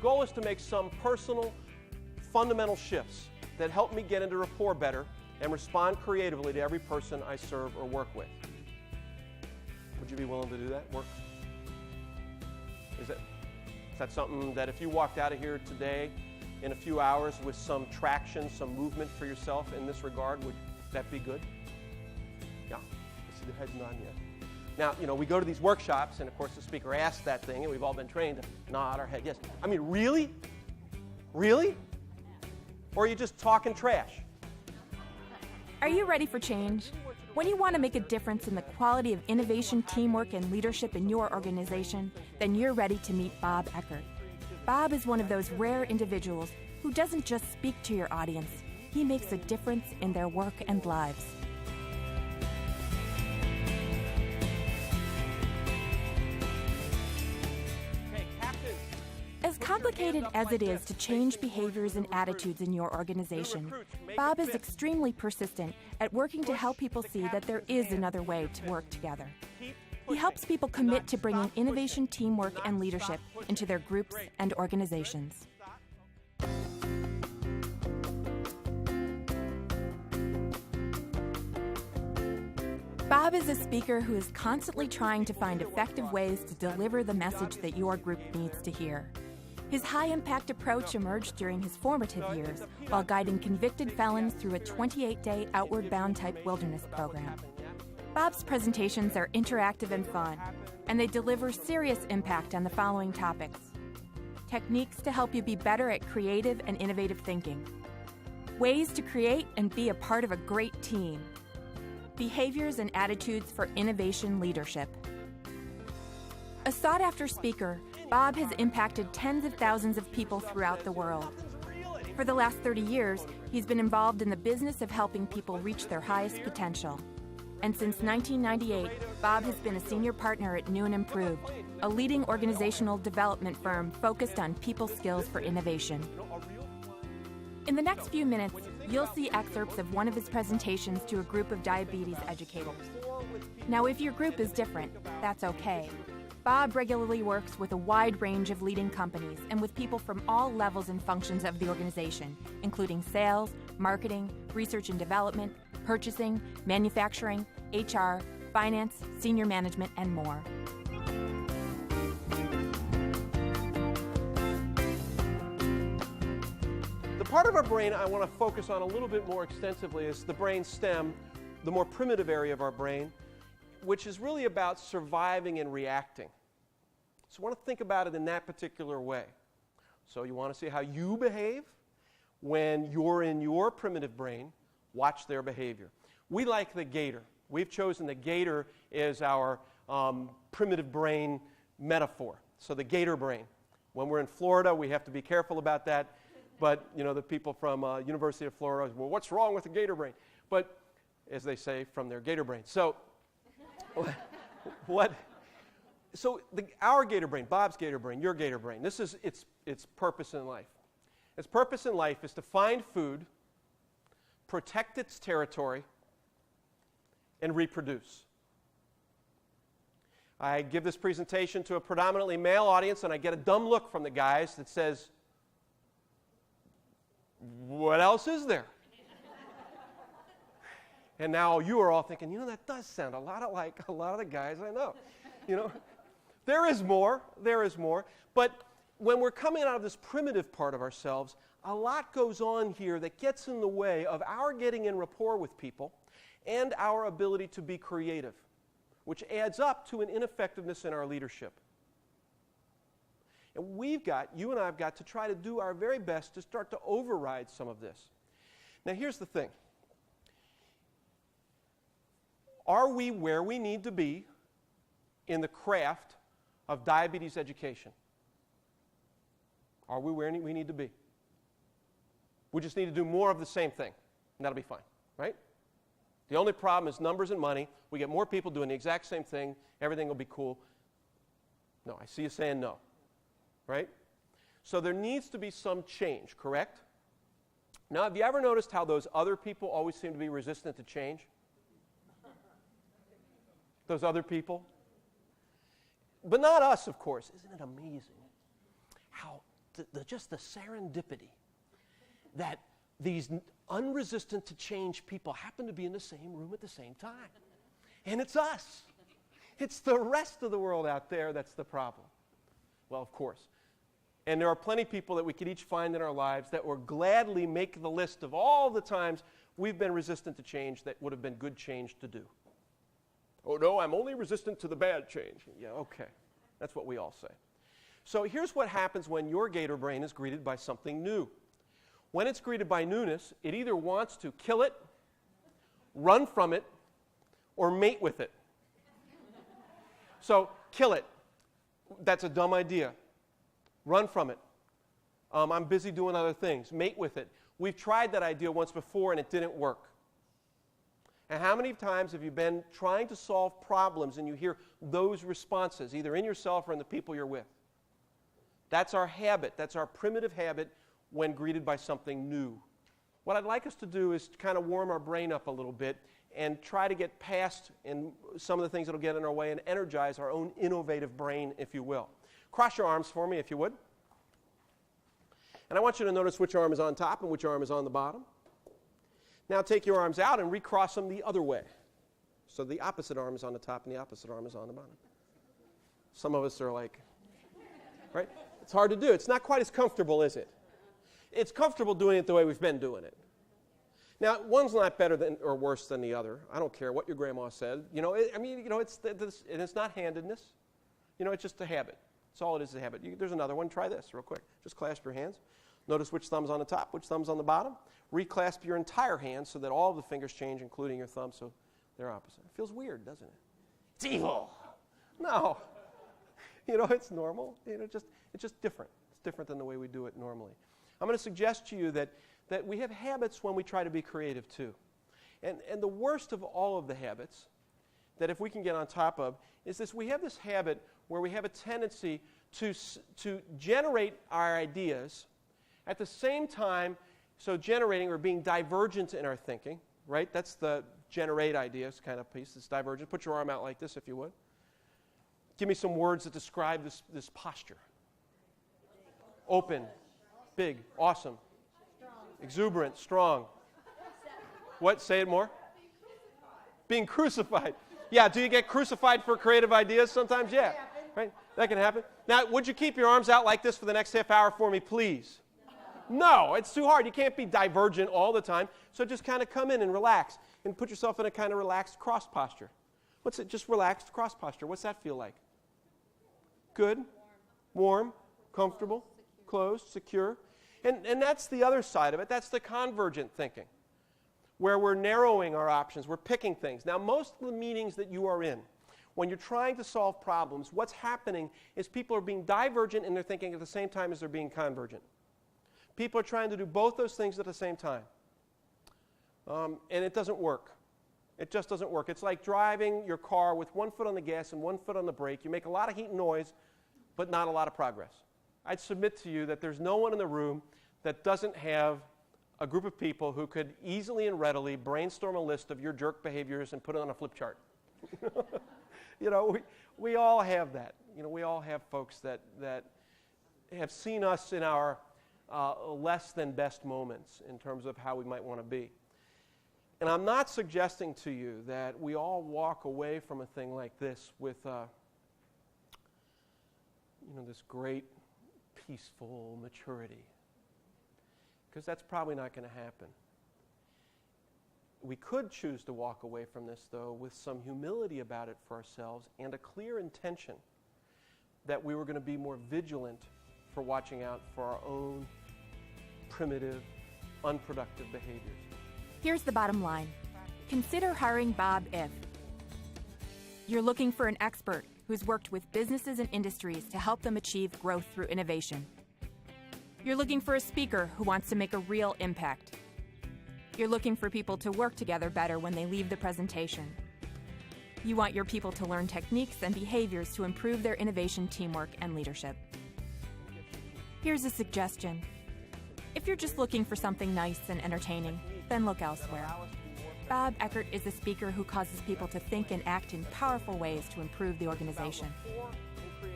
goal is to make some personal, fundamental shifts that help me get into rapport better and respond creatively to every person I serve or work with. Would you be willing to do that work? Is that something that if you walked out of here today in a few hours with some traction, some movement for yourself in this regard, would that be good? Yeah, I see the heads nodding yes. Now, you know, we go to these workshops, and of course the speaker asks that thing, and we've all been trained to nod our head yes. I mean, really? Really? Or are you just talking trash? Are you ready for change? When you want to make a difference in the quality of innovation, teamwork, and leadership in your organization, then you're ready to meet Bob Eckert. Bob is one of those rare individuals who doesn't just speak to your audience, he makes a difference in their work and lives. As complicated as it is to change behaviors and attitudes in your organization, Bob is extremely persistent at working to help people see that there is another way to work together. He helps people commit to bringing innovation, teamwork, and leadership into their groups and organizations. Bob is a speaker who is constantly trying to find effective ways to deliver the message that your group needs to hear. His high-impact approach emerged during his formative years while guiding convicted felons through a 28-day outward-bound type wilderness program. Bob's presentations are interactive and fun, and they deliver serious impact on the following topics: techniques to help you be better at creative and innovative thinking, ways to create and be a part of a great team, behaviors and attitudes for innovation leadership. A sought-after speaker, Bob has impacted tens of thousands of people throughout the world. For the last 30 years, he's been involved in the business of helping people reach their highest potential. And since 1998, Bob has been a senior partner at New and Improved, a leading organizational development firm focused on people skills for innovation. In the next few minutes, you'll see excerpts of one of his presentations to a group of diabetes educators. Now, if your group is different, that's okay. Bob regularly works with a wide range of leading companies and with people from all levels and functions of the organization, including sales, marketing, research and development, purchasing, manufacturing, HR, finance, senior management, and more. The part of our brain I want to focus on a little bit more extensively is the brain stem, the more primitive area of our brain, which is really about surviving and reacting. So I want to think about it in that particular way. So you want to see how you behave when you're in your primitive brain. Watch their behavior. We like the gator. We've chosen the gator as our primitive brain metaphor. So the gator brain. When we're in Florida, we have to be careful about that. But you know, the people from University of Florida, well, what's wrong with the gator brain? But as they say, from their gator brain. So our gator brain, Bob's gator brain, your gator brain, this is its purpose in life. Its purpose in life is to find food, protect its territory, and reproduce. I give this presentation to a predominantly male audience, and I get a dumb look from the guys that says, what else is there? And now you are all thinking, you know, that does sound a lot like a lot of the guys I know. You know, there is more. But when we're coming out of this primitive part of ourselves, a lot goes on here that gets in the way of our getting in rapport with people and our ability to be creative, which adds up to an ineffectiveness in our leadership. And you and I have got to try to do our very best to start to override some of this. Now here's the thing. Are we where we need to be in the craft of diabetes education? Are we where we need to be? We just need to do more of the same thing, and that'll be fine, right? The only problem is numbers and money. We get more people doing the exact same thing. Everything will be cool. No, I see you saying no, right? So there needs to be some change, correct? Now, have you ever noticed how those other people always seem to be resistant to change? Those other people? But not us, of course. Isn't it amazing how just the serendipity that these unresistant to change people happen to be in the same room at the same time. And it's us. It's the rest of the world out there that's the problem. Well, of course. And there are plenty of people that we could each find in our lives that will gladly make the list of all the times we've been resistant to change that would have been good change to do. Oh, no, I'm only resistant to the bad change. Yeah, okay. That's what we all say. So here's what happens when your gator brain is greeted by something new. When it's greeted by newness, it either wants to kill it, run from it, or mate with it. So, kill it. That's a dumb idea. Run from it. I'm busy doing other things. Mate with it. We've tried that idea once before and it didn't work. And how many times have you been trying to solve problems and you hear those responses, either in yourself or in the people you're with? That's our habit. That's our primitive habit when greeted by something new. What I'd like us to do is to kind of warm our brain up a little bit and try to get past some of the things that will get in our way and energize our own innovative brain, if you will. Cross your arms for me, if you would. And I want you to notice which arm is on top and which arm is on the bottom. Now take your arms out and recross them the other way. So the opposite arm is on the top and the opposite arm is on the bottom. Some of us are like, right? It's hard to do. It's not quite as comfortable, is it? It's comfortable doing it the way we've been doing it. Now, one's not better than or worse than the other. I don't care what your grandma said. It's not handedness. It's just a habit. That's all it is, a habit. There's another one. Try this real quick. Just clasp your hands. Notice which thumb's on the top, which thumb's on the bottom. Reclasp your entire hand so that all of the fingers change, including your thumb, so they're opposite. It feels weird, doesn't it? It's evil. No. It's normal. It's just different. It's different than the way we do it normally. I'm going to suggest to you that we have habits when we try to be creative too. And the worst of all of the habits, that if we can get on top of, is this: we have this habit where we have a tendency to generate our ideas at the same time, so generating or being divergent in our thinking, right? That's the generate ideas kind of piece, this divergent. Put your arm out like this if you would. Give me some words that describe this posture. Open, big, awesome. Exuberant, strong. What? Say it more. Being crucified. Yeah, do you get crucified for creative ideas sometimes? Yeah, right? That can happen. Now, would you keep your arms out like this for the next half hour for me, please? No, it's too hard. You can't be divergent all the time. So just kind of come in and relax and put yourself in a kind of relaxed cross posture. What's it? Just relaxed cross posture. What's that feel like? Good? Warm? Comfortable? Closed? Secure? And that's the other side of it. That's the convergent thinking, where we're narrowing our options. We're picking things. Now, most of the meetings that you are in, when you're trying to solve problems, what's happening is people are being divergent in their thinking at the same time as they're being convergent. People are trying to do both those things at the same time. And it doesn't work. It just doesn't work. It's like driving your car with one foot on the gas and one foot on the brake. You make a lot of heat and noise, but not a lot of progress. I'd submit to you that there's no one in the room that doesn't have a group of people who could easily and readily brainstorm a list of your jerk behaviors and put it on a flip chart. We all have that. We all have folks that have seen us in our less than best moments in terms of how we might want to be. And I'm not suggesting to you that we all walk away from a thing like this with this great peaceful maturity, because that's probably not going to happen. We could choose to walk away from this, though, with some humility about it for ourselves and a clear intention that we were going to be more vigilant for watching out for our own primitive, unproductive behaviors. Here's the bottom line. Consider hiring Bob if you're looking for an expert who's worked with businesses and industries to help them achieve growth through innovation. You're looking for a speaker who wants to make a real impact. You're looking for people to work together better when they leave the presentation. You want your people to learn techniques and behaviors to improve their innovation, teamwork, and leadership. Here's a suggestion. If you're just looking for something nice and entertaining, then look elsewhere. Bob Eckert is a speaker who causes people to think and act in powerful ways to improve the organization.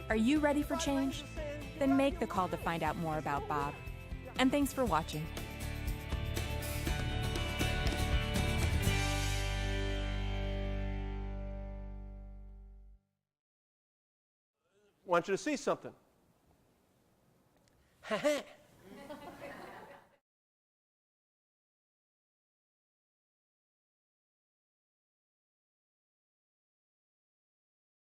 Are you ready for change? then make the call to find out more about Bob. And thanks for watching. I want you to see something.